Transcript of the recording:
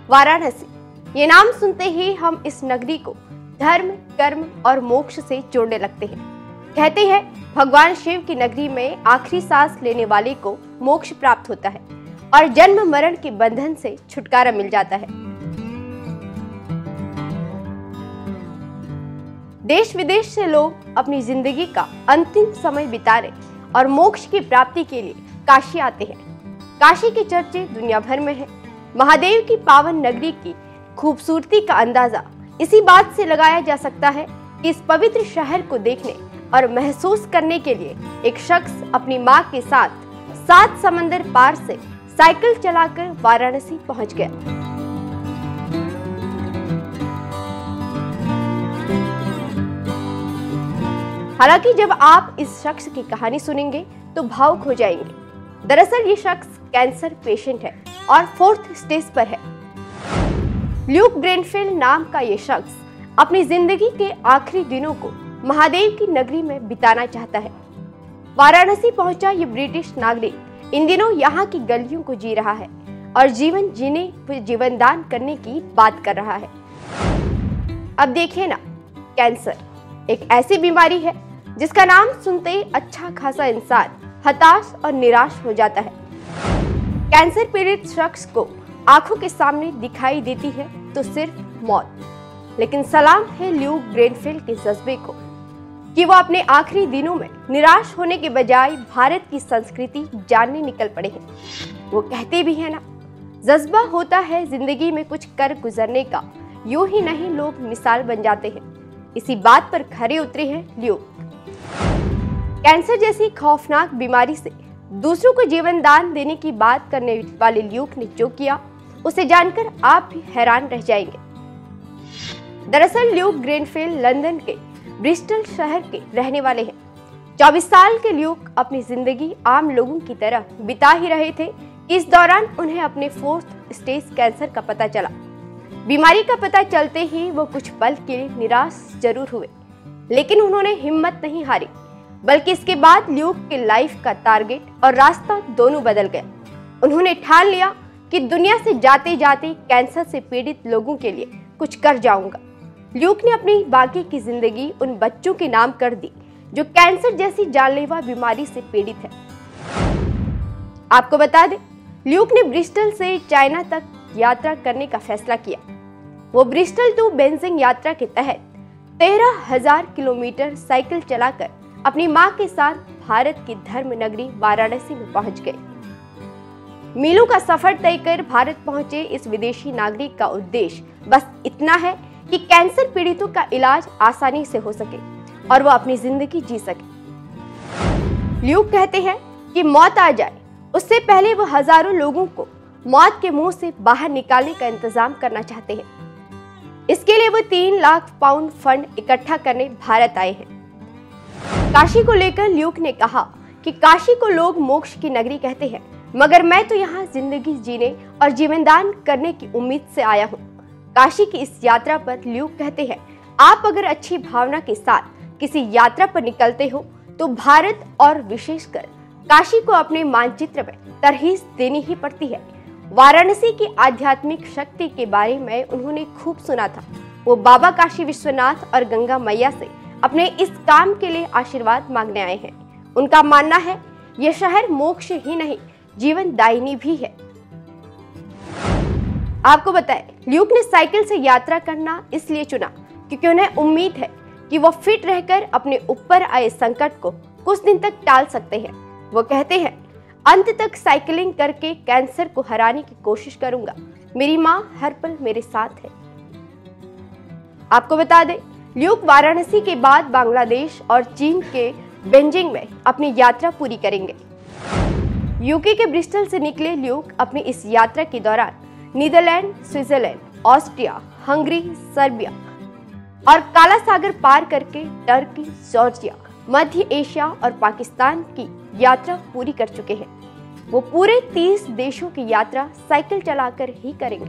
वाराणसी, ये नाम सुनते ही हम इस नगरी को धर्म, कर्म और मोक्ष से जोड़ने लगते हैं। कहते हैं भगवान शिव की नगरी में आखिरी सांस लेने वाले को मोक्ष प्राप्त होता है और जन्म मरण के बंधन से छुटकारा मिल जाता है। देश विदेश से लोग अपनी जिंदगी का अंतिम समय बिताने और मोक्ष की प्राप्ति के लिए काशी आते हैं। काशी के चर्चे दुनिया भर में है। महादेव की पावन नगरी की खूबसूरती का अंदाजा इसी बात से लगाया जा सकता है कि इस पवित्र शहर को देखने और महसूस करने के लिए एक शख्स अपनी मां के साथ 7 समंदर पार से साइकिल चलाकर वाराणसी पहुंच गया। हालांकि जब आप इस शख्स की कहानी सुनेंगे तो भावुक हो जाएंगे। दरअसल ये शख्स कैंसर पेशेंट है और 4th स्टेज पर है। ल्यूक ग्रेनफील्ड नाम का ये शख्स अपनी जिंदगी के आखिरी दिनों को महादेव की नगरी में बिताना चाहता है। वाराणसी पहुंचा ये ब्रिटिश नागरिक इन दिनों यहाँ की गलियों को जी रहा है और जीवन जीने व जीवन दान करने की बात कर रहा है। अब देखिए ना, कैंसर एक ऐसी बीमारी है जिसका नाम सुनते ही अच्छा खासा इंसान हताश और निराश हो जाता है। कैंसर पीड़ित शख्स को आंखों के सामने दिखाई देती है तो सिर्फ मौत। लेकिन सलाम है ल्यूक ग्रेनफील्ड के जज्बे को कि वो अपने आखिरी दिनों में निराश होने के बजाय भारत की संस्कृति जानने निकल पड़े हैं। वो कहते भी हैं ना, जज्बा होता है जिंदगी में कुछ कर गुजरने का, यूं ही नहीं लोग मिसाल बन जाते हैं। इसी बात पर खरे उतरे हैं ल्यूक। कैंसर जैसी खौफनाक बीमारी से दूसरों को जीवन दान देने की बात करने वाले ल्यूक ने जो किया उसे जानकर आप भी हैरान रह जाएंगे। दरअसल ल्यूक ग्रेनफील्ड लंदन के ब्रिस्टल शहर के रहने वाले हैं। 24 साल के ल्यूक अपनी जिंदगी आम लोगों की तरह बिता ही रहे थे। इस दौरान उन्हें अपने 4th स्टेज कैंसर का पता चला। बीमारी का पता चलते ही वो कुछ पल के लिए निराश जरूर हुए, लेकिन उन्होंने हिम्मत नहीं हारी, बल्कि इसके बाद ल्यूक के लाइफ का टारगेट और रास्ता दोनों बदल गया। उन्होंने ठान लिया कि दुनिया से जाते जाते कैंसर से पीड़ित लोगों के लिए कुछ कर जाऊंगा। ल्यूक ने अपनी बाकी की जिंदगी उन बच्चों के नाम कर दी जो कैंसर जैसी जानलेवा बीमारी से पीड़ित है। आपको बता दें, ल्यूक ने ब्रिस्टल से चाइना तक यात्रा करने का फैसला किया। वो ब्रिस्टल टू बेजिंग यात्रा के तहत 13,000 किलोमीटर साइकिल चलाकर अपनी मां के साथ भारत की धर्म नगरी वाराणसी में पहुंच गए। मीलों का सफर तय कर भारत पहुंचे इस विदेशी नागरिक का उद्देश्य बस इतना है कि कैंसर पीड़ितों का इलाज आसानी से हो सके और वो अपनी जिंदगी जी सके। ल्यूक कहते हैं कि मौत आ जाए उससे पहले वो हजारों लोगों को मौत के मुंह से बाहर निकालने का इंतजाम करना चाहते हैं। इसके लिए वो 3 लाख पाउंड फंड इकट्ठा करने भारत आए हैं। काशी को लेकर ल्यूक ने कहा कि काशी को लोग मोक्ष की नगरी कहते हैं, मगर मैं तो यहाँ जिंदगी जीने और जीवनदान करने की उम्मीद से आया हूँ। काशी की इस यात्रा पर ल्यूक कहते हैं, आप अगर अच्छी भावना के साथ किसी यात्रा पर निकलते हो तो भारत और विशेषकर काशी को अपने मानचित्र में तरहीस देनी ही पड़ती है। वाराणसी की आध्यात्मिक शक्ति के बारे में उन्होंने खूब सुना था। वो बाबा काशी विश्वनाथ और गंगा मैया से अपने इस काम के लिए आशीर्वाद मांगने आए हैं। उनका मानना है यह शहर मोक्ष ही नहीं जीवन दायिनी भी है। आपको बताएं, ल्यूक ने साइकिल से यात्रा करना इसलिए चुना क्योंकि उन्हें उम्मीद है कि वो फिट रहकर अपने ऊपर आए संकट को कुछ दिन तक टाल सकते हैं। वो कहते हैं, अंत तक साइकिलिंग करके कैंसर को हराने की कोशिश करूंगा। मेरी मां हर पल मेरे साथ है। आपको बता दें, ल्यूक वाराणसी के बाद बांग्लादेश और चीन के बेजिंग में अपनी यात्रा पूरी करेंगे। यूके के ब्रिस्टल से निकले ल्यूक अपनी इस यात्रा के दौरान Netherland, Switzerland, Austria, Hungary, Serbia और काला सागर पार करके टर्की, जॉर्जिया, मध्य एशिया और पाकिस्तान की यात्रा पूरी कर चुके हैं। वो पूरे 30 देशों की यात्रा साइकिल चलाकर ही करेंगे।